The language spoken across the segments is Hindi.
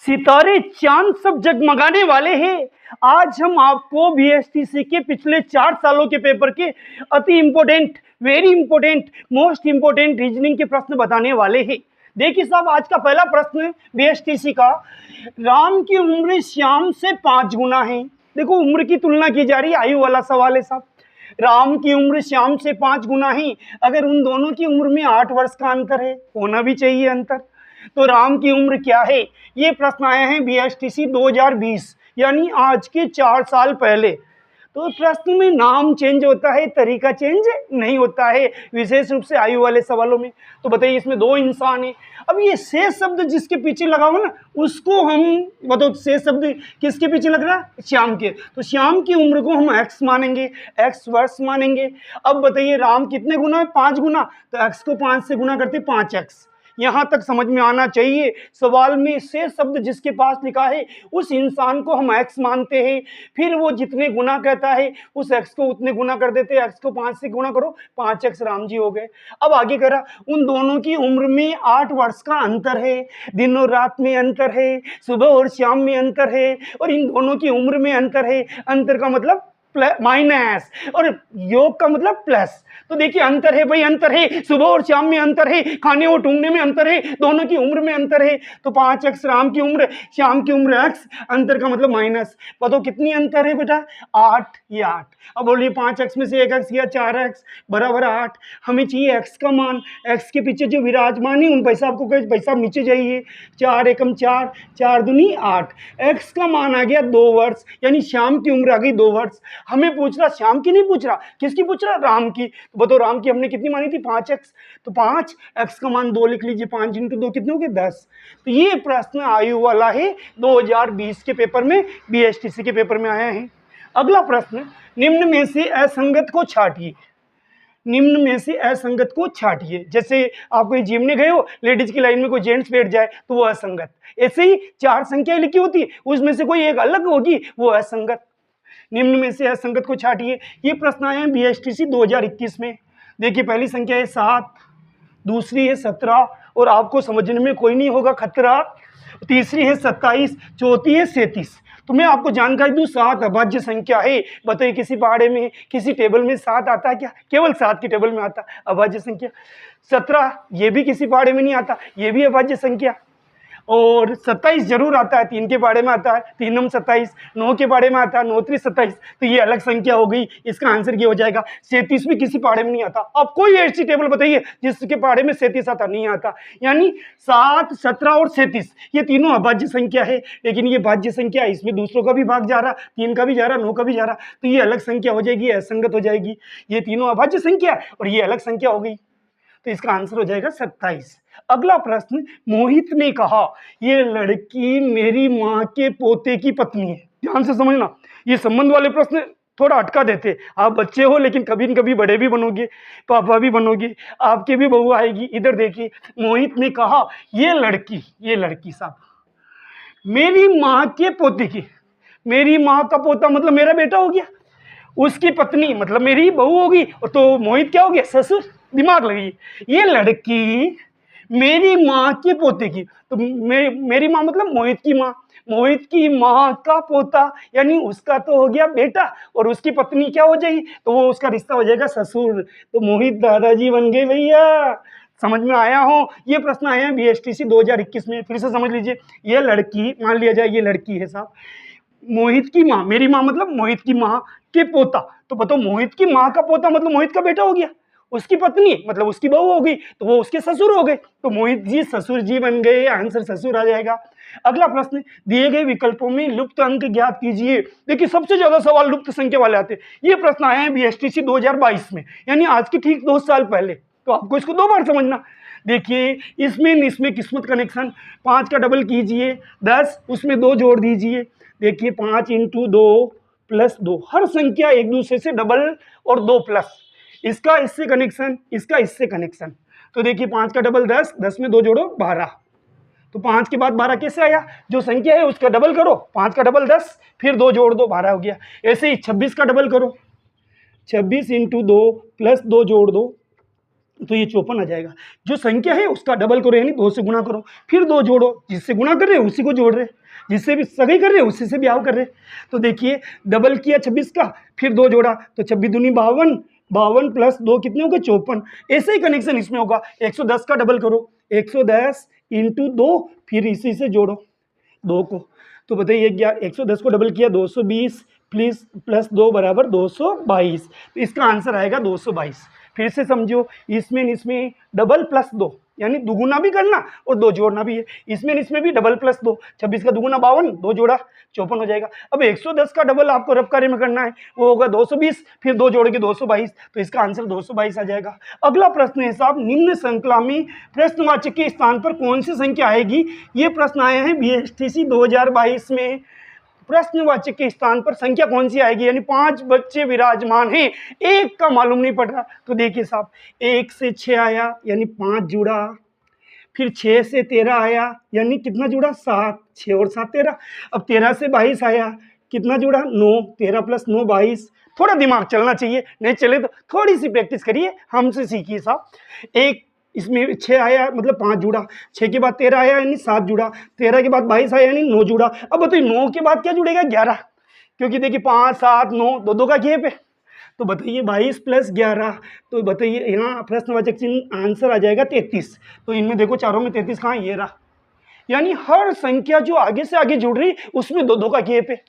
सितारे चांद सब जगमगाने वाले हैं। आज हम आपको बीएसटीसी के पिछले 4 सालों के पेपर के अति important, very important, most important reasoning के प्रश्न बताने वाले हैं। देखिए साहब, आज का पहला प्रश्न बीएसटीसी का, राम की उम्र श्याम से 5 गुना है। देखो, उम्र की तुलना की जा रही है, आयु वाला सवाल है साहब। राम की उम्र श्याम से 5 गुना है। अगर उन दोनों की उम्र में 8 वर्ष का अंतर है, होना भी चाहिए अंतर, तो राम की उम्र क्या है? ये प्रश्न आया है बीएसटीसी 2020, यानी आज के 4 साल पहले। तो प्रश्न में नाम चेंज होता है, तरीका चेंज नहीं होता है, विशेष रूप से आयु वाले सवालों में। तो बताइए, इसमें 2 इंसान है। अब ये शेष शब्द जिसके पीछे लगा हो ना, उसको हम बताओ, शेष शब्द किसके पीछे लग रहा है? श्याम के। तो श्याम की उम्र को हम x मानेंगे, x वर्ष मानेंगे। अब बताइए, राम कितने गुना है? 5 गुना। तो x को 5 से गुना करते 5x। यहाँ तक समझ में आना चाहिए। सवाल में से शब्द जिसके पास लिखा है उस इंसान को हम x मानते हैं, फिर वो जितने गुना कहता है उस x को उतने गुना कर देते हैं। x को 5 से गुना करो, 5x राम जी हो गए। अब आगे करा, उन दोनों की उम्र में 8 वर्ष का अंतर है, दिन और रात में अंतर है, सुबह और शाम में अंतर है, और इन दोनों की उम्र में अंतर है। अंतर का मतलब माइनस, और योग का मतलब प्लस। तो देखिए, अंतर है भाई, अंतर है, सुबह और शाम में अंतर है, खाने और ढूंढने में अंतर है, दोनों की उम्र में अंतर है। तो 5x राम की उम्र, श्याम की उम्र x, अंतर का मतलब माइनस। बताओ कितनी अंतर है बेटा? 8, ये 8। अब बोलिए 5x में से 1x गया, 4x बराबर 8। हमें चाहिए x का मान। x के पीछे जो विराजमान है उन पैसा आपको कहे, पैसा नीचे जाइए। 4 एकम 4, 4 दूनी 8। x का मान आ गया 2 वर्ष, यानी श्याम की उम्र आ गई 2 वर्ष। हमें पूछ रहा, श्याम की नहीं पूछ रहा, किसकी पूछ रहा? राम की। तो बताओ, राम की हमने कितनी मानी थी? 5x। तो 5, x का मान 2 लिख लीजिए, 5 × 2 कितने हो गए? 10। तो ये प्रश्न आयु वाला है, 2020 के पेपर में, बीएसटीसी के पेपर में आया है। अगला प्रश्न, निम्न में से असंगत को छांटिए। निम्न में से असंगत को छांटिए। जैसे आप कोई जिम में गए हो, लेडीज की लाइन में कोई जेंट्स बैठ जाए तो वो असंगत। ऐसे ही 4 संख्याएं लिखी होती, उसमें से कोई एक अलग होगी, वो असंगत। निम्न में से असंगत को छांटिए। ये प्रश्न आए हैं बीएसटीसी 2021 में। देखिए, पहली संख्या है 7, दूसरी है 17, और आपको समझने में कोई नहीं होगा खतरा। तीसरी है 27, चौथी है 37। तो मैं आपको जानकारी दूं, 7 अभाज्य संख्या है। बताइए, किसी पहाड़े में, किसी टेबल में 7 आता है क्या? केवल 7 की टेबल में आता अभाज्य संख्या। 17, ये भी किसी पहाड़े में नहीं आता, ये भी अभाज्य संख्या। और 27 जरूर आता है, 3 के बारे में आता है, 3 नम 27, 9 के बारे में आता है, 9 3 27। तो ये अलग संख्या हो गई, इसका आंसर ये हो जाएगा। 37 भी किसी पहाड़े में नहीं आता। अब कोई ऐसी टेबल बताइए जिसके पहाड़े में 37 आता, नहीं आता। यानी 7, 17 और 37 ये तीनों अभाज्य संख्या है। लेकिन ये भाज्य संख्या, इसमें दूसरों का भी भाग जा रहा, 3 का भी जा रहा, 9 का भी जा रहा, तो ये अलग संख्या हो जाएगी, असंगत हो जाएगी। ये तीनों अभाज्य संख्या और ये अलग संख्या हो गई, तो इसका आंसर हो जाएगा 27। अगला प्रश्न, मोहित ने कहा, ये लड़की मेरी माँ के पोते की पत्नी है। ध्यान से समझना, ये संबंध वाले प्रश्न थोड़ा अटका देते। आप बच्चे हो, लेकिन कभी न कभी बड़े भी बनोगे, पापा भी बनोगे, आपके भी बहू आएगी। इधर देखिए, मोहित ने कहा, ये लड़की साहब मेरी माँ के पोते की। मेरी माँ का पोता मतलब मेरा बेटा हो गया, उसकी पत्नी मतलब मेरी बहू होगी, तो मोहित क्या हो गया? ससुर। दिमाग लगी, ये लड़की मेरी माँ के पोते की। तो मेरी माँ मतलब मोहित की माँ, मोहित की माँ का पोता, यानी उसका तो हो गया बेटा, और उसकी पत्नी क्या हो जाएगी? तो वो उसका रिश्ता हो जाएगा ससुर। तो मोहित दादाजी बन गए भैया। समझ में आया हो? ये प्रश्न आया है बीएसटीसी 2021 में। फिर से समझ लीजिए, ये लड़की, मान लिया जाए ये लड़की है साहब, मोहित की माँ, मेरी माँ मतलब मोहित की माँ के पोता। तो बताओ, मोहित की माँ का पोता मतलब मोहित का बेटा हो गया, उसकी पत्नी मतलब उसकी बहू हो गई, तो वो उसके ससुर हो गए। तो मोहित जी ससुर जी बन गए, आंसर ससुर आ जाएगा। अगला प्रश्न, दिए गए विकल्पों में लुप्त अंक ज्ञात कीजिए। देखिए, सबसे ज्यादा सवाल लुप्त संख्या वाले आते हैं। ये प्रश्न आए हैं बीएसटीसी 2022 में, यानी आज के ठीक 2 साल पहले। तो आपको इसको 2 बार समझना। देखिए, इसमें किस्मत कनेक्शन, 5 का डबल कीजिए 10, उसमें 2 जोड़ दीजिए। देखिए, 5 × 2 + 2, हर संख्या एक दूसरे से डबल और 2 प्लस। इसका इससे कनेक्शन, इसका इससे कनेक्शन। तो देखिए, 5 का डबल 10, 10 में 2 जोड़ो 12। तो 5 के बाद 12 कैसे आया? जो संख्या है उसका डबल करो, 5 का डबल 10, फिर 2 जोड़ दो, 12 हो गया। ऐसे ही 26 का डबल करो, 26 × 2 + 2 जोड़ दो, तो ये 54 आ जाएगा। जो संख्या है उसका डबल करो, यानी 2 से गुणा करो, फिर 2 जोड़ो, जिससे गुणा कर रहे हो उसी को जोड़ रहे, जिससे भी सगाई कर रहे हो उसी से ब्याह कर रहे। तो देखिए डबल किया 26 का, फिर 2 जोड़ा, तो 26 दूनी 52, 52 प्लस 2 कितने हो गए 54। ऐसे ही कनेक्शन इसमें होगा, 110 का डबल करो, 110 इंटू 2, फिर इसी से जोड़ो 2 को। तो बताइए क्या 110 को डबल किया 220 प्लस 2 बराबर 222। तो इसका आंसर आएगा 222। फिर से समझो, इसमें डबल प्लस 2, यानी दुगुना भी करना और 2 जोड़ना भी है। इसमें भी डबल प्लस 2, 26 का दुगुना 52, 2 जोड़ा 54 हो जाएगा। अब 110 का डबल आपको रफ कार्य में करना है, वो होगा 220, फिर 2 जोड़ के 222। तो इसका आंसर 222 आ जाएगा। अगला प्रश्न है साहब, निम्न श्रृंखला में प्रश्नवाचक के स्थान पर कौन सी संख्या आएगी। ये प्रश्न आए हैं BSTC 2022 में। प्रश्नवाचक के स्थान पर संख्या कौन सी आएगी, यानी 5 बच्चे विराजमान हैं, एक का मालूम नहीं पड़ रहा। तो देखिए साहब, 1 से 6 आया यानी 5 जुड़ा, फिर 6 से 13 आया यानी कितना जुड़ा 7, 6 और 7 13। अब 13 से 22 आया, कितना जुड़ा 9, 13 प्लस 9 22। थोड़ा दिमाग चलना चाहिए, नहीं चले तो थोड़ी सी प्रैक्टिस करिए, हमसे सीखिए साहब। एक इसमें 6 आया मतलब 5 जुड़ा, 6 के बाद 13 आया यानी 7 जुड़ा, 13 के बाद 22 आया यानी 9 जुड़ा। अब बताइए 9 के बाद क्या जुड़ेगा 11, क्योंकि देखिए 5 7 9 दो का गैप है। तो बताइए 22 प्लस 11, तो बताइए यहाँ प्रश्नवाचक चिन्ह आंसर आ जाएगा 33। तो इनमें देखो चारों में 33 कहाँ, ये रहा। यानी हर संख्या जो आगे से आगे जुड़ रही उसमें 2 का गैप है।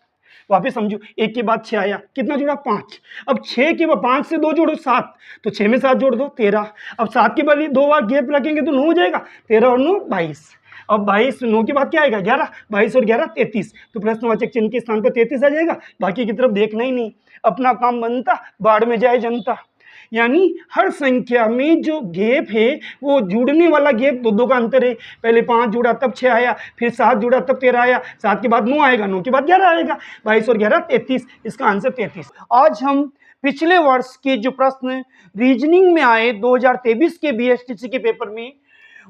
वापस समझो, 1 के बाद 6 आया, कितना जुड़ा 5। अब 6 के बाद 5 से 2 जोड़ो 7, तो 6 में 7 जोड़ दो 13। अब 7 के बाद 2 बार गैप रखेंगे तो 9 हो जाएगा, 13 और 9 22। अब 22 9 के बाद क्या आएगा 11, 22 और 11 33। तो प्रश्नवाचक चिन्ह के स्थान पर 33 आ जाएगा, बाकी की तरफ देखना ही नहीं, अपना काम बनता बाढ़ में जाए जनता। यानी हर संख्या में जो गैप है वो जुड़ने वाला गैप 2 का अंतर है। पहले 5 जुड़ा तब 6 आया, फिर 7 जुड़ा तब 13 आया, 7 के बाद 9 आएगा, 9 के बाद 11 आएगा, 22 और 11 33। इसका आंसर 33। आज हम पिछले वर्ष के जो प्रश्न रीजनिंग में आए 2023 के BSTC के पेपर में,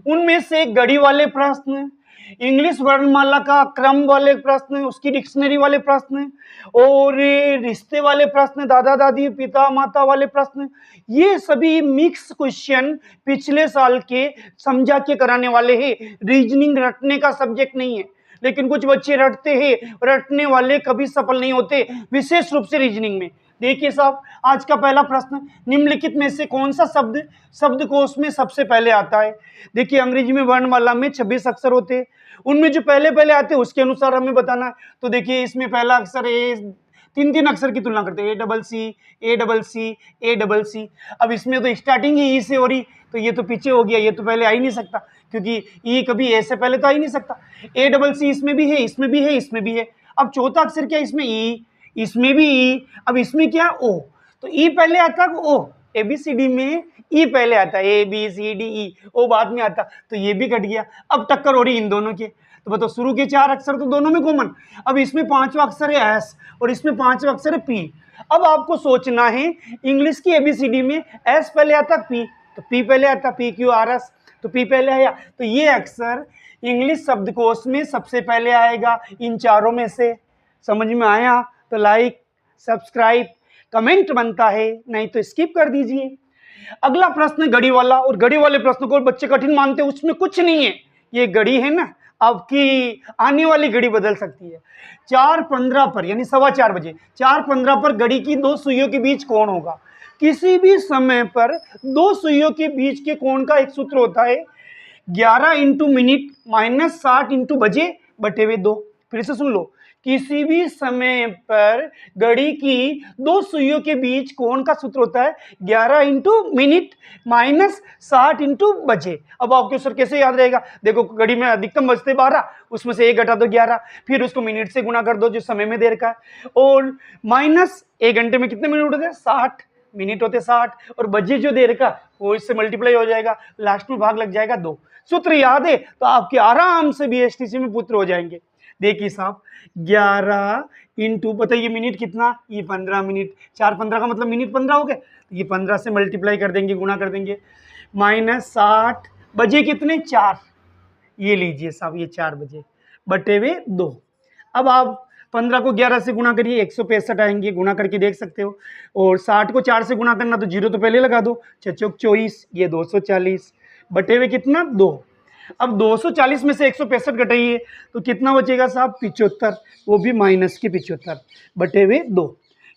उनमें से गढ़ी वाले प्रश्न, इंग्लिश वर्णमाला का क्रम वाले प्रश्न, उसकी डिक्शनरी वाले प्रश्न, और रिश्ते वाले प्रश्न, दादा दादी पिता माता वाले प्रश्न, ये सभी मिक्स क्वेश्चन पिछले साल के समझा के कराने वाले हैं। रीजनिंग रटने का सब्जेक्ट नहीं है, लेकिन कुछ बच्चे रटते हैं, रटने वाले कभी सफल नहीं होते, विशेष रूप से रीजनिंग में। देखिए साहब, आज का पहला प्रश्न, निम्नलिखित में से कौन सा शब्द शब्दकोश में सबसे पहले आता है। देखिए अंग्रेजी में वर्णमाला में 26 अक्षर होते हैं, उनमें जो पहले पहले आते हैं उसके अनुसार हमें बताना है। तो देखिए इसमें पहला अक्षर ए, 3 अक्षर की तुलना करते हैं, A C। अब इसमें तो स्टार्टिंग ही ई से हो रही, तो ये तो पीछे हो गया, ये तो पहले आ ही नहीं सकता, क्योंकि ई कभी ए से पहले तो आ ही नहीं सकता। A इसमें भी है, इसमें भी है, इसमें भी है। अब चौथा अक्षर क्या, इसमें ई, इसमें भी ई, अब इसमें क्या ओ, तो ई पहले आता है ओ, ABCD में ई पहले आता है, ABCDE, ओ बाद में आता, तो ये भी कट गया। अब टक्कर हो रही इन दोनों के, तो बताओ शुरू के 4 अक्षर तो दोनों में कॉमन, अब इसमें 5वां अक्षर है एस और इसमें 5वां अक्षर है पी। अब आपको सोचना है इंग्लिश की ABCD में एस पहले आता पी, तो पी पहले आता, PQRS, तो पी पहले आया, तो ये अक्षर इंग्लिश शब्दकोश में सबसे पहले आएगा इन चारों में से। समझ में आया तो लाइक सब्सक्राइब कमेंट बनता है, नहीं तो स्किप कर दीजिए। अगला प्रश्न गढ़ी वाला, और गढ़ी वाले प्रश्न को बच्चे कठिन मानते हैं, उसमें कुछ नहीं है, ये गढ़ी है ना, आपकी आने वाली घड़ी बदल सकती है। 4:15 पर यानी 4:15 बजे 4:15 पर घड़ी की 2 सुइयों के बीच कोण होगा। किसी भी समय पर 2 सुइयों के बीच के कोण का एक सूत्र होता है 11 इंटू मिनट माइनस 60 इंटू बजे बटे हुए 2। फिर से सुन लो, किसी भी समय पर घड़ी की 2 सुइयों के बीच कोण का सूत्र होता है 11 इंटू मिनट माइनस 60 इंटू बजे। अब आपके उत्तर कैसे याद रहेगा, देखो घड़ी में अधिकतम बजते 12, उसमें से 1 घटा दो 11, फिर उसको मिनट से गुणा कर दो जो समय में देर का है, और माइनस 1 घंटे में कितने मिनट होते हैं 60 मिनट होते 60, और बजे जो देर का वो इससे मल्टीप्लाई हो जाएगा, लास्ट में भाग लग जाएगा 2। सूत्र याद है तो आपके आराम से BSTC में पुत्र हो जाएंगे। देखिए साहब 11 इंटू, बताइए मिनट कितना, ये 15 मिनट, 4:15 का मतलब मिनट 15 हो गए, ये 15 से मल्टीप्लाई कर देंगे, गुणा कर देंगे, माइनस 60 बजे कितने 4, ये लीजिए साहब ये 4 बजे बटे हुए 2। अब आप 15 को 11 से गुना करिए 165 आएंगे, गुना करके देख सकते हो। और 60 को 4 से गुना करना तो 0 तो पहले लगा दो, 6 चौक 24, ये 240 बटे हुए कितना 2। अब 240 में से 165 घटाइए तो कितना बचेगा साहब 75, वो भी माइनस के 75 बटे हुए 2,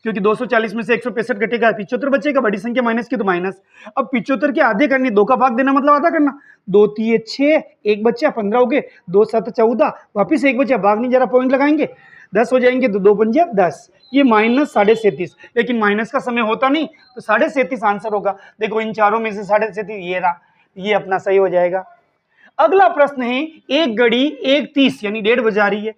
क्योंकि 240 में से 165 घटेगा 75 बचेगा, बड़ी संख्या माइनस की तो माइनस। अब 75 के आधे करनी, 2 का भाग देना मतलब आधा करना, 2 3 6, 1 बचा 15 हो गए, 2 7 14, वापिस 1 बचा, भाग नहीं जरा पॉइंट लगाएंगे 10 हो जाएंगे, तो 2 पंजे 10, ये माइनस 37.5, लेकिन माइनस का समय होता नहीं तो 37.5 आंसर होगा। देखो इन चारों में से 37.5 ये रहा, ये अपना सही हो जाएगा। अगला प्रश्न है, एक घड़ी 1:30 यानी 1:30 बजा रही है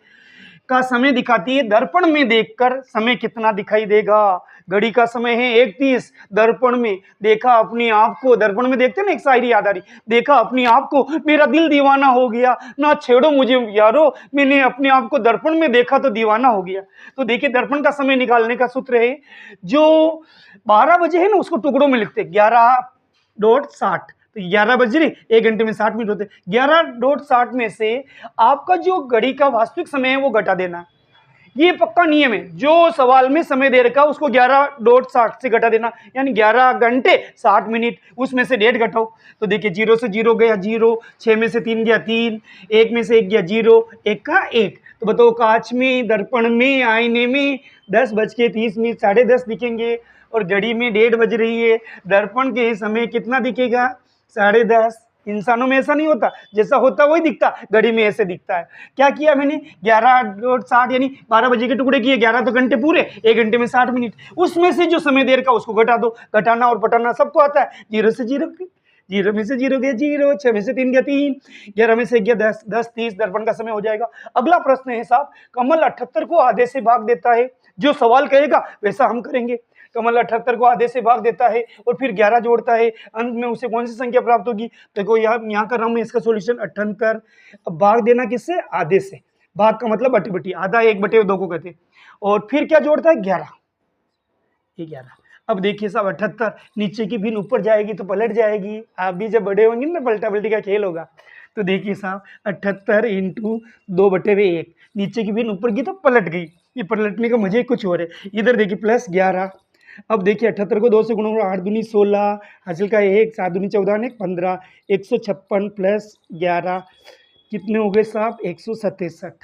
का समय दिखाती है, दर्पण में देखकर समय कितना दिखाई देगा। घड़ी का समय है 1:30, दर्पण में देखा अपने आप को, दर्पण में देखते ना, एक शायरी याद आ रही, देखा अपने आप को मेरा दिल दीवाना हो गया, ना छेड़ो मुझे यारो, मैंने अपने आप को दर्पण में देखा तो दीवाना हो गया। तो देखिए दर्पण का समय निकालने का सूत्र है, जो 12 बजे है ना उसको टुकड़ों में लिखते 11.60, तो 11 बज रही, 1 घंटे में 60 मिनट होते, 11.60 में से आपका जो घड़ी का वास्तविक समय है वो घटा देना। ये पक्का नियम है, जो सवाल में समय दे रखा उसको 11.60 से घटा देना, यानी 11 घंटे 60 मिनट, उसमें से 1.5 घटाओ। तो देखिए 0 से 0 गया 0, 6 में से 3 गया 3, 1 में से 1 गया 0, 1 का 1। तो बताओ कांच में, दर्पण में, आईने में 10:30 10:30 दिखेंगे, और घड़ी में 1:30 बज रही है, दर्पण के समय कितना दिखेगा 10:30। इंसानों में ऐसा नहीं होता, जैसा होता वही दिखता, घड़ी में ऐसे दिखता है। क्या किया मैंने 11.60 यानी 12 बजे के टुकड़े किए, 11 तो घंटे पूरे, 1 घंटे में 60 मिनट, उसमें से जो समय देर का उसको घटा दो। घटाना और पटाना सबको आता है, 0 से 0, 0 में से 0 गया 0, 6 में से 3 गया 3, 11 में से 1 गया 10, 10:30 दर्पण का समय हो जाएगा। अगला प्रश्न है साहब, कमल 78 को आधे से भाग देता है, जो सवाल कहेगा वैसा हम करेंगे। कमल 78 को आधे से भाग देता है और फिर 11 जोड़ता है, अंत में उसे कौन सी संख्या प्राप्त होगी। देखो यहाँ कर रहा हूँ मैं इसका सॉल्यूशन 78। अब भाग देना किससे, आधे से, भाग का मतलब बटी बटी, आधा 1/2 को कहते हैं, और फिर क्या जोड़ता है 11, ये 11। अब देखिए साहब 78, नीचे की भिन्न ऊपर जाएगी तो पलट जाएगी, आप भी जब बड़े होंगे ना पलटा पलटी का खेल होगा। तो देखिए साहब 78 × 2/1, नीचे की भिन्न ऊपर गई तो पलट गई, ये पलटने का मजे कुछ और है। इधर देखिए +11। अब देखिए 78 को 2 से गुणा, 8 दूनी 16, हासिल का 1, 7 दूनी 14, 15, 156 + 11 कितने हो गए साहब 167।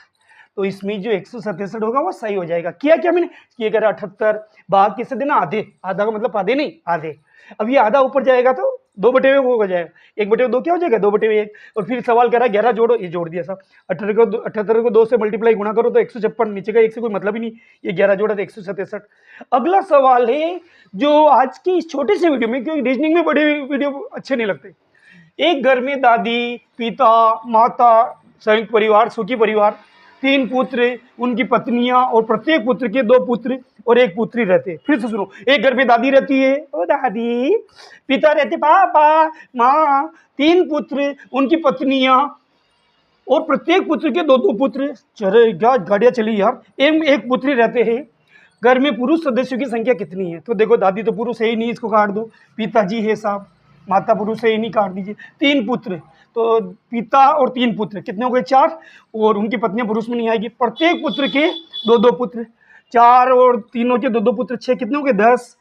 तो इसमें जो 167 होगा वो सही हो जाएगा। किया क्या मैंने, ये कह रहा 78 भाग किससे देना, आधे, आधा का मतलब आधे नहीं आधे। अब ये आधा ऊपर जाएगा तो 2/2 हो जाएगा, 1/2 क्या हो जाएगा 2/1। और फिर सवाल कह रहा है 11 जोड़ो, ये जोड़ दिया साहब। 78 को 2 से मल्टीप्लाई गुणा करो तो 156, नीचे का 1 से कोई मतलब ही नहीं, ये 11 जोड़ा तो 167। अगला सवाल है जो आज की इस छोटे से वीडियो में, क्योंकि रीजनिंग में बड़े वीडियो अच्छे नहीं लगते। एक घर में दादी, पिता, माता, संयुक्त परिवार, सुखी परिवार, 3 पुत्र, उनकी पत्नियां और प्रत्येक पुत्र के 2 पुत्र और 1 पुत्री रहते। फिर से सुनो, एक घर में दादी रहती है, ओ दादी, पिता रहते पापा, माँ, 3 पुत्र, उनकी पत्नियां और प्रत्येक पुत्र के 2 पुत्र, चले गाड़ियाँ चली यार, 1 पुत्री रहते हैं। घर में पुरुष सदस्यों की संख्या कितनी है। तो देखो दादी तो पुरुष है ही नहीं, इसको काट दो। पिताजी है साहब, माता पुरुष है ही नहीं, काट दीजिए। 3 पुत्र, तो पिता और 3 पुत्र कितने हो गए 4, और उनकी पत्नियां पुरुष में नहीं आएगी। प्रत्येक पुत्र के 2 पुत्र, 4 और 3 के 2 पुत्र, 6 कितने हो गए 10।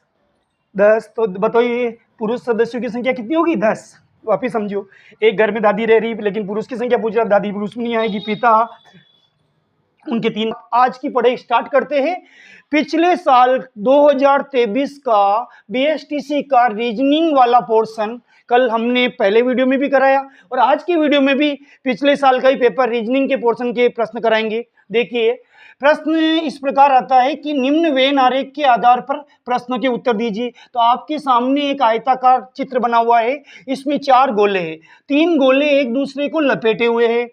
तो बताइए पुरुष सदस्यों की संख्या कितनी होगी 10। वापिस समझियो, एक घर में दादी रह रही लेकिन पुरुष की संख्या पूछ रहा, दादी पुरुष में नहीं आएगी, पिता उनके 3। आज की पढ़ाई स्टार्ट करते हैं। पिछले साल 2023 का बीएसटीसी का रीजनिंग वाला पोर्शन कल हमने पहले वीडियो में भी कराया, और आज की वीडियो में भी पिछले साल का ही पेपर रीजनिंग के पोर्शन के प्रश्न कराएंगे। देखिए प्रश्न इस प्रकार आता है कि निम्न वेन आरेख के आधार पर प्रश्नों के उत्तर दीजिए। तो आपके सामने एक आयताकार चित्र बना हुआ है, इसमें 4 गोले हैं, 3 गोले एक दूसरे को लपेटे हुए हैं।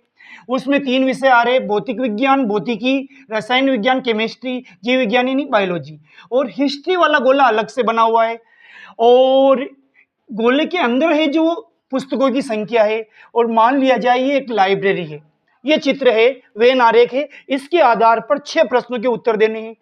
उसमें 3 विषय आ रहे, भौतिक विज्ञान, भौतिकी, रसायन विज्ञान, केमिस्ट्री, जीव विज्ञान यानी बायोलॉजी, और हिस्ट्री वाला गोला अलग से बना हुआ है। और गोले के अंदर है जो पुस्तकों की संख्या है, और मान लिया जाए ये एक लाइब्रेरी है। ये चित्र है, वेन आरेख है, इसके आधार पर 6 प्रश्नों के उत्तर देने हैं।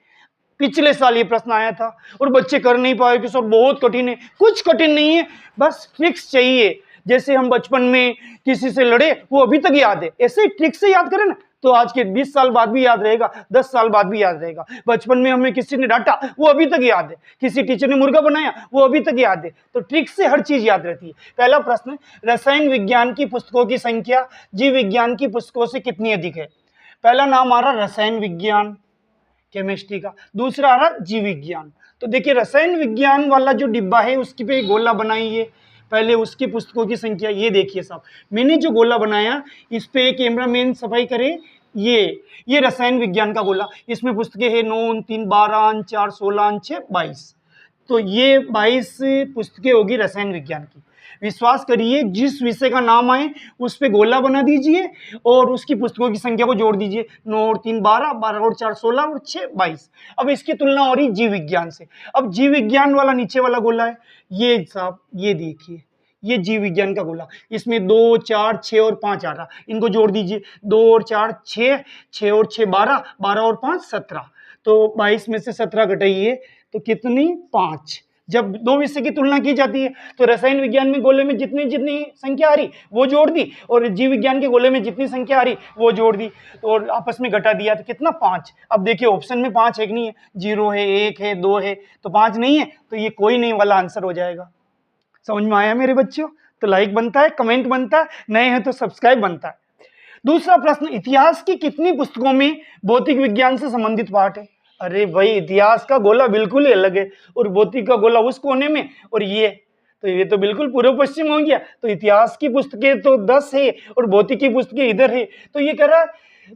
पिछले साल ये प्रश्न आया था और बच्चे कर नहीं पाए कि सर बहुत कठिन है। कुछ कठिन नहीं है, बस ट्रिक्स चाहिए। जैसे हम बचपन में किसी से लड़े, वो अभी तक याद है, ऐसे ट्रिक से याद करें ना तो आज के 20 साल बाद भी याद रहेगा, 10 साल बाद भी याद रहेगा। बचपन में हमें किसी ने डांटा, वो अभी तक याद है। किसी टीचर ने मुर्गा बनाया, वो अभी तक याद है। तो ट्रिक से हर चीज याद रहती है। पहला प्रश्न, रसायन विज्ञान की पुस्तकों की संख्या जीव विज्ञान की पुस्तकों से कितनी अधिक है? पहला नाम आ रहा रसायन विज्ञान केमिस्ट्री का, दूसरा आ रहा जीव विज्ञान। तो देखिए रसायन विज्ञान वाला जो डिब्बा है उसकी पे गोला बनाइए, पहले उसकी पुस्तकों की संख्या ये देखिए साहब। मैंने जो गोला बनाया इस पे कैमरामैन सफाई करे, ये रसायन विज्ञान का गोला, इसमें पुस्तकें है 9, 3, 12, 4, 16, 6, 22। तो ये 22 पुस्तकें होगी रसायन विज्ञान की। विश्वास करिए जिस विषय का नाम आए उस पे गोला बना दीजिए और उसकी पुस्तकों की संख्या को जोड़ दीजिए। 9 और 3 12, 12 और 4 16 और 6 22। अब इसकी तुलना हो रही जीव विज्ञान से। अब जीव विज्ञान वाला नीचे वाला गोला है, ये साहब ये देखिए, ये जीव विज्ञान का गोला, इसमें 2, 4, 6 और 5 आ रहा, इनको जोड़ दीजिए। 2 और 4 6, 6 और 6 12, 12 और 5 17। तो 22 में से 17 घटाइए तो कितनी? 5। जब दो विषय की तुलना की जाती है तो रसायन विज्ञान में गोले में जितनी जितनी संख्या आ रही वो जोड़ दी, और जीव विज्ञान के गोले में जितनी संख्या आ रही वो जोड़ दी, और आपस में घटा दिया तो कितना? 5। अब देखिए ऑप्शन में 5 है कि नहीं है? 0 है, 1 है, 2 है, तो 5 नहीं है, तो ये कोई नहीं वाला आंसर हो जाएगा। समझ में आया मेरे बच्चों? तो लाइक बनता है, कमेंट बनता है, नए हैं तो सब्सक्राइब बनता है। दूसरा प्रश्न, इतिहास की कितनी पुस्तकों में भौतिक विज्ञान से संबंधित पाठ है? अरे भाई इतिहास का गोला बिल्कुल ही अलग है और भौतिक का गोला उस कोने में, और ये तो बिल्कुल पूर्व पश्चिम हो गया। तो इतिहास की पुस्तकें तो 10 है और भौतिक की पुस्तकें इधर है। तो ये कह रहा है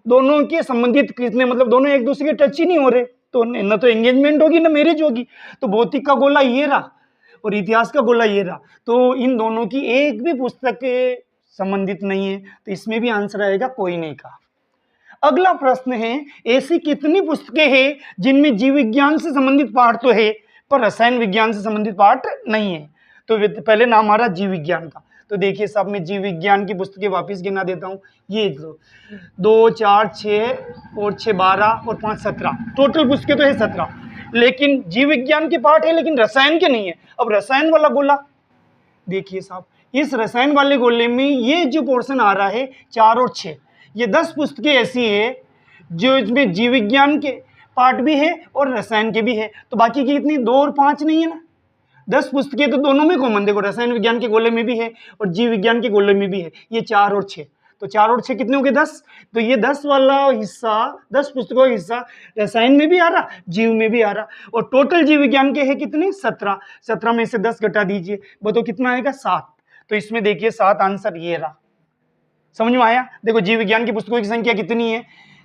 दोनों के संबंधित कितने, मतलब दोनों एक दूसरे के टच ही नहीं हो रहे, तो न तो एंगेजमेंट होगी ना मैरिज होगी। तो भौतिक का गोला ये रहा और इतिहास का गोला ये रहा, तो इन दोनों की एक भी पुस्तक संबंधित नहीं है, तो इसमें भी आंसर आएगा कोई नहीं का। अगला प्रश्न है, ऐसी कितनी पुस्तकें हैं जिनमें जीव विज्ञान से संबंधित पाठ तो है पर रसायन विज्ञान से संबंधित पाठ नहीं है? तो पहले नाम हमारा जीव विज्ञान का। तो देखिए साहब मैं जीव विज्ञान की पुस्तकें वापस गिना देता हूँ। ये 2, 4, 6 और 6 12 और 5 17, टोटल पुस्तकें तो है 17, लेकिन जीव विज्ञान के पाठ है लेकिन रसायन के नहीं है। अब रसायन वाला गोला देखिए साहब, इस रसायन वाले गोले में ये जो पोर्शन आ रहा है 4 और 6, ये 10 पुस्तकें ऐसी है जो इसमें जीव विज्ञान के पार्ट भी है और रसायन के भी है। तो बाकी की इतनी 2 और 5 नहीं है ना, 10 पुस्तकें तो दोनों में कॉमन, देखो रसायन विज्ञान के गोले में भी है और जीव विज्ञान के गोले में भी है। ये 4 और 6, तो 4 और 6 कितने हो गए? 10। तो ये 10 वाला हिस्सा, 10 पुस्तकों का हिस्सा रसायन में भी आ रहा, जीव में भी आ रहा, और टोटल जीव विज्ञान के है कितने? 17। 17 में से 10 घटा दीजिए, बताओ कितना आएगा? 7। तो इसमें देखिए 7 आंसर ये रहा। समझ में आया? देखो जीव विज्ञान की पुस्तकों की संख्या कितनी है,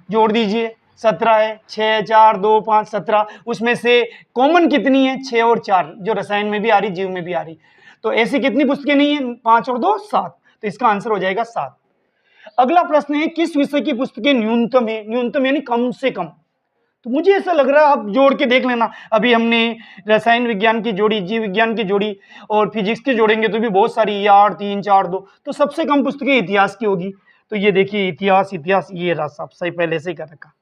जोड़ दीजिए, 17 है, 6 4 2 5 17, उसमें से कॉमन कितनी है? 6 और 4, जो रसायन में भी आ रही जीव में भी आ रही। तो ऐसी कितनी पुस्तकें नहीं है? 5 और 2 7, तो इसका आंसर हो जाएगा 7। अगला प्रश्न है, किस विषय की पुस्तकें न्यूनतम है? न्यूनतम यानी कम से कम। तो मुझे ऐसा लग रहा है, आप जोड़ के देख लेना, अभी हमने रसायन विज्ञान की जोड़ी, जीव विज्ञान की जोड़ी और फिजिक्स की जोड़ेंगे तो भी बहुत सारी, 8 3 4 2, तो सबसे कम पुस्तकें इतिहास की होगी। तो ये देखिए इतिहास, ये रहा सब सही, पहले से ही कर रखा।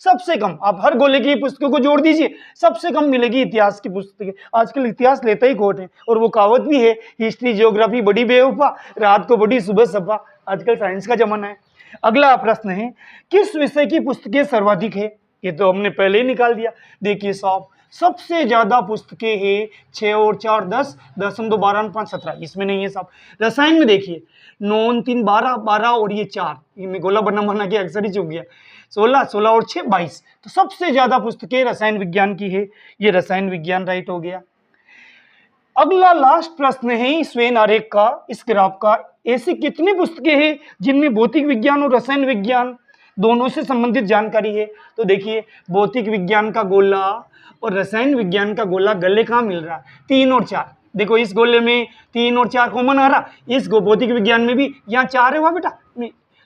सबसे कम, आप हर गोले की पुस्तकों को जोड़ दीजिए, सबसे कम मिलेगी इतिहास की पुस्तकें। आजकल इतिहास लेता ही कौन है, और वो कहावत भी है, हिस्ट्री ज्योग्राफी बड़ी बेवफा, रात को बड़ी सुबह सफा। आजकल साइंस का जमाना है। अगला प्रश्न है, किस विषय की पुस्तकें सर्वाधिक है? ये तो हमने पहले ही निकाल दिया। देखिए साहब सबसे ज्यादा पुस्तकें हैं 6 और 4 10, 10 और 2 12 5 17, इसमें नहीं है साहब। रसायन में देखिए 9 3 12 12 और ये 4, ये मैं गोला बना के अक्सर ही चुक गया, 16 16 और 6 22। तो सबसे ज्यादा पुस्तकें रसायन विज्ञान की है, ये रसायन विज्ञान राइट हो गया। अगला लास्ट प्रश्न है इस वेन आरेख का, इस ग्राफ का, ऐसी कितनी पुस्तकें हैं जिनमें भौतिक विज्ञान और रसायन विज्ञान दोनों से संबंधित जानकारी है? तो देखिए भौतिक विज्ञान का गोला और रसायन विज्ञान का गोला गले कहाँ मिल रहा है? 3 और 4। देखो इस गोले में 3 और 4 कॉमन आ रहा, इस भौतिक विज्ञान में भी यहाँ 4 है, वहाँ बेटा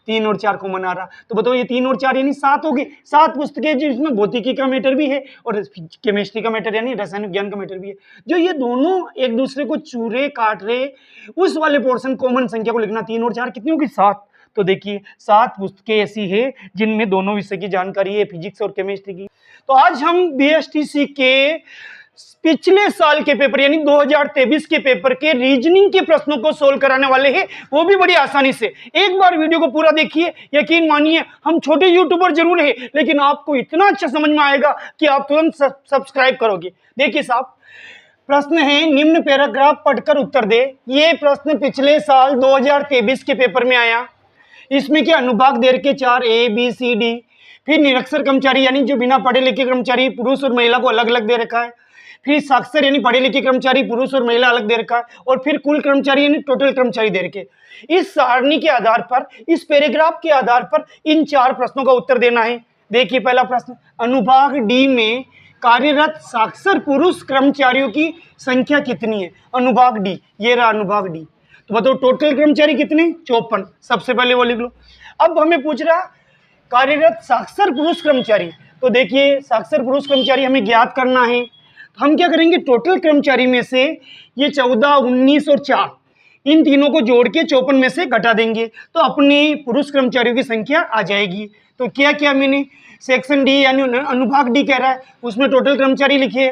3 और 4 कॉमन आ रहा। तो बताओ ये 3 और 4 यानी 7 होगी। 7 पुस्तकें जिसमें भौतिकी का मैटर भी है और केमिस्ट्री का मैटर यानी रसायन विज्ञान का मैटर भी है, जो ये दोनों एक दूसरे को चूरे काट रहे, उस वाले पोर्शन कॉमन संख्या को लिखना। 3 और 4 कितनी होगी? 7। तो देखिए 7 पुस्तकें ऐसी है जिनमें दोनों विषय की जानकारी है, फिजिक्स और केमिस्ट्री की। तो आज हम बीएसटीसी के पिछले साल के पेपर यानी 2023 के पेपर के रीजनिंग के प्रश्नों को सोल्व कराने वाले हैं, वो भी बड़ी आसानी से। एक बार वीडियो को पूरा देखिए, यकीन मानिए हम छोटे यूट्यूबर जरूर हैं लेकिन आपको इतना अच्छा समझ में आएगा कि आप तुरंत सब्सक्राइब करोगे। देखिए साहब, प्रश्न है निम्न पैराग्राफ पढ़कर उत्तर दे। ये प्रश्न पिछले साल 2023 के पेपर में आया। इसमें क्या अनुभाग दे रखे 4 A B C D, फिर निरक्षर कर्मचारी यानी जो बिना पढ़े लिखे कर्मचारी पुरुष और महिला को अलग अलग दे रखा है, फिर साक्षर यानी पढ़े लिखे कर्मचारी पुरुष और महिला अलग दे रखा है, और फिर कुल कर्मचारी यानी टोटल कर्मचारी दे रखे। इस सारणी के आधार पर, इस पैराग्राफ के आधार पर इन 4 प्रश्नों का उत्तर देना है। देखिए पहला प्रश्न, अनुभाग डी में कार्यरत साक्षर पुरुष कर्मचारियों की संख्या कितनी है? अनुभाग डी, ये रहा अनुभाग डी। तो बताओ टोटल कर्मचारी कितने? 54। सबसे पहले वो लिख लो। अब हमें पूछ रहा कार्यरत साक्षर पुरुष कर्मचारी, तो देखिए साक्षर पुरुष कर्मचारी हमें ज्ञात करना है। तो हम क्या करेंगे, टोटल कर्मचारी में से ये 14, 19 और 4 इन तीनों को जोड़ के 54 में से घटा देंगे तो अपने पुरुष कर्मचारियों की संख्या आ जाएगी। तो क्या क्या मैंने सेक्शन डी यानी अनुभाग डी कह रहा है, उसमें टोटल कर्मचारी लिखे,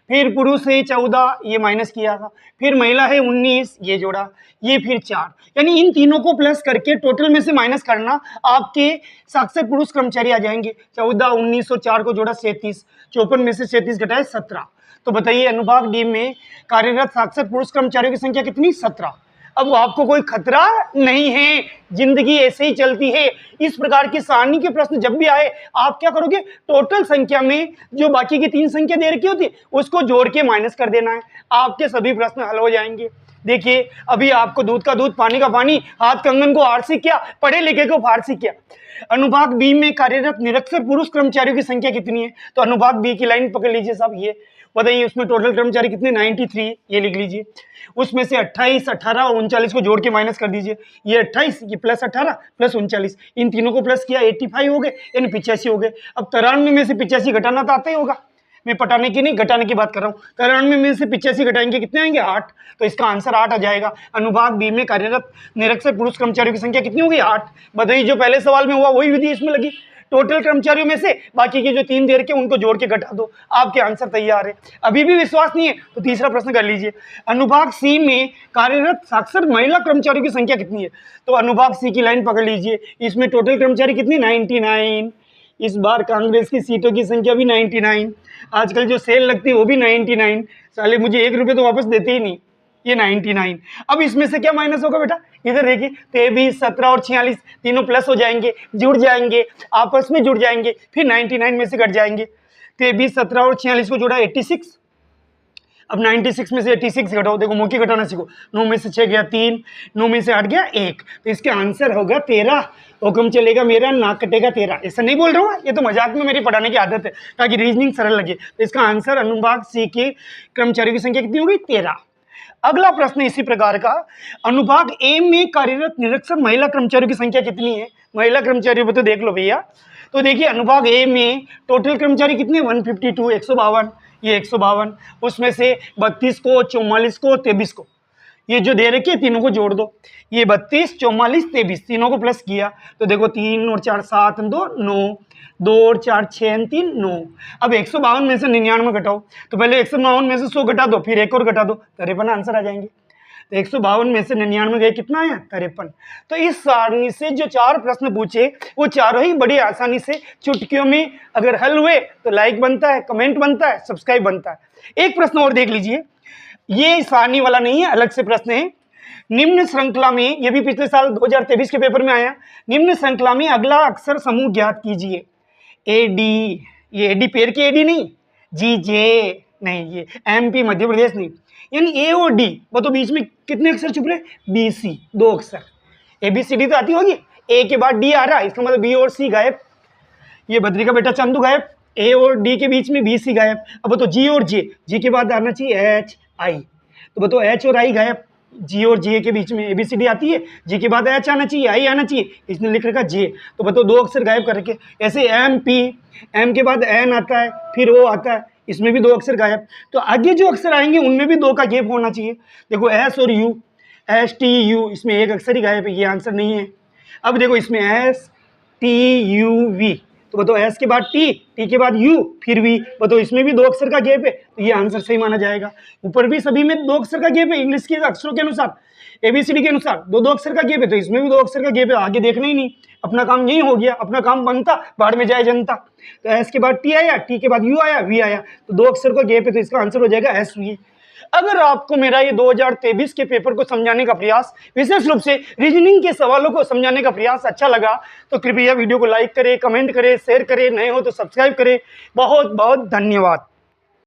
फिर पुरुष है 14 ये माइनस किया था, फिर महिला है 19 ये जोड़ा, ये फिर 4, यानी इन तीनों को प्लस करके टोटल में से माइनस करना, आपके साक्षर पुरुष कर्मचारी आ जाएंगे। 14, 19 और 4 को जोड़ा 37, 54 में से 37 घटाए 17। तो बताइए अनुभाग डी में कार्यरत साक्षर पुरुष कर्मचारियों की संख्या कितनी? 17। अब आपको कोई खतरा नहीं है, जिंदगी ऐसे ही चलती है। इस प्रकार की सारणी के प्रश्न जब भी आए आप क्या करोगे, टोटल संख्या में जो बाकी की 3 संख्या दे रखी होती उसको जोड़ के माइनस कर देना है, आपके सभी प्रश्न हल हो जाएंगे। देखिए अभी आपको दूध का दूध पानी का पानी, हाथ कंगन को आरसी किया, पढ़े लिखे को फारसी किया। अनुभाग बी में कार्यरत निरक्षर पुरुष कर्मचारियों की संख्या कितनी है? तो अनुभाग बी की लाइन पकड़ लीजिए साहब, ये बताइए उसमें टोटल कर्मचारी कितने? 93, ये लिख लीजिए। उसमें से 28, 18 और 39 को जोड़ के माइनस कर दीजिए। ये 28, ये प्लस 18 प्लस 39, इन तीनों को प्लस किया 85 हो गए, यानी 85 हो गए। अब 93 में से 85 घटाना तो आता ही होगा, मैं पटाने की नहीं घटाने की बात कर रहा हूँ। 93 में से 85 घटाएंगे कितने आएंगे? 8। तो इसका आंसर 8 आ जाएगा। अनुभाग बी में कार्यरत निरक्षर पुरुष कर्मचारियों की संख्या कितनी होगी? 8। बताइए जो पहले सवाल में हुआ वही विधि इसमें लगी, टोटल कर्मचारियों में से बाकी के जो 3 दे रखे उनको जोड़ के घटा दो, आपके आंसर तैयार है। अभी भी विश्वास नहीं है तो तीसरा प्रश्न कर लीजिए, अनुभाग सी में कार्यरत साक्षर महिला कर्मचारियों की संख्या कितनी है? तो अनुभाग सी की लाइन पकड़ लीजिए, इसमें टोटल कर्मचारी कितनी? 99। इस बार कांग्रेस की सीटों की संख्या भी 99, आजकल जो सेल लगती है वो भी 99। साले मुझे 1 रुपये तो वापस देते ही नहीं, ये 99। अब इसमें से क्या माइनस होगा बेटा? इधर देखिए 23, 17 और 46 तीनों प्लस हो जाएंगे, जुड़ जाएंगे, आपस में जुड़ जाएंगे, फिर 99 में से घट जाएंगे। 23, 17 और 46 को जोड़ा 86। अब 96 में से 86 घटाओ, देखो मौके घटाना सीखो। 9 में से 6 गया 3, 9 में से 8 गया 1, तो इसका आंसर होगा 13। हुक्म चलेगा मेरा नाक कटेगा तेरा। ऐसा नहीं बोल रहा हूँ, ये तो मजाक में मेरी पढ़ाने की आदत है ताकि रीजनिंग सरल लगे। तो इसका आंसर अनुभाग सी के कर्मचारियों की संख्या कितनी होगी? 13। अगला प्रश्न इसी प्रकार का, अनुभाग ए में कार्यरत निरक्षर महिला कर्मचारियों की संख्या कितनी है? महिला कर्मचारियों पर तो देख लो भैया। तो देखिए अनुभाग ए में टोटल कर्मचारी कितने? 152, 152, ये 152, उसमें से 32 को, 44 को, 23 को, ये जो दे रखे तीनों को जोड़ दो, ये 32, 44, 23 तीनों को प्लस किया तो देखो 3 और 4 7 2 9, 2 और 4 6 3 9। अब 152 में से 99 घटाओ, तो पहले 152 में से 100 घटा दो, फिर एक और घटा दो, 53 आंसर आ जाएंगे। तो 152 में से 99 गए, कितना आया? 53। तो इस सारणी से जो 4 प्रश्न पूछे वो चारों ही बड़ी आसानी से चुटकियों में अगर हल हुए तो लाइक बनता है, कमेंट बनता है, सब्सक्राइब बनता है। एक प्रश्न और देख लीजिए, ये सारणी वाला नहीं है, अलग से प्रश्न है। निम्न श्रृंखला में, ये भी पिछले साल 2023 के पेपर में आया, निम्न श्रृंखला में अगला अक्षर समूह ज्ञात कीजिए। एडी, ये एडी पेड़ के एडी नहीं, जी जे नहीं, ये एमपी मध्य प्रदेश नहीं, यानी ए और डी। वो तो बीच में कितने अक्षर छुप रहे? बी सी, 2 अक्षर। ए बी सी डी तो आती होगी, ए के बाद डी आ रहा है, इसका मतलब बी और सी गायब। ये बद्री का बेटा चंदू गायब, ए और डी के बीच में बी सी गायब। अब तो जी और जे, जी के बाद आना चाहिए एच आई, तो बताओ एच और आई गायब। जी और जे के बीच में एबीसीडी आती है, जी के बाद एच आना चाहिए, आई आना चाहिए, इसने लिख रखा जे, तो बताओ 2 अक्षर गायब करके। ऐसे एम पी, एम के बाद एन आता है, फिर ओ आता है, इसमें भी 2 अक्षर गायब। तो आगे जो अक्षर आएंगे उनमें भी 2 का गैप होना चाहिए। देखो एस और यू, एस टी यू, इसमें 1 अक्षर ही गायब है, ये आंसर नहीं है। अब देखो इसमें एस टी यू वी, तो बताओ एस के बाद टी, टी के बाद यू, फिर वी, बताओ इसमें भी 2 अक्षर का गैप है, तो ये आंसर सही माना जाएगा। ऊपर भी सभी में 2 अक्षर का गैप है, इंग्लिश के अक्षरों के अनुसार, एबीसीडी के अनुसार 2 अक्षर का गैप है, तो इसमें भी 2 अक्षर का गैप है, आगे देखना ही नहीं, अपना काम यही हो गया, अपना काम बनता, बाहर में जाए जनता। तो एस के बाद टी आया, टी के बाद यू आया, वी आया, तो 2 अक्षर का गैप है, तो इसका आंसर हो जाएगा एस वी। अगर आपको मेरा ये 2023 के पेपर को समझाने का प्रयास, विशेष रूप से रीजनिंग के सवालों को समझाने का प्रयास अच्छा लगा, तो कृपया वीडियो को लाइक करें, कमेंट करें, शेयर करें, नए हो तो सब्सक्राइब करें। बहुत बहुत धन्यवाद।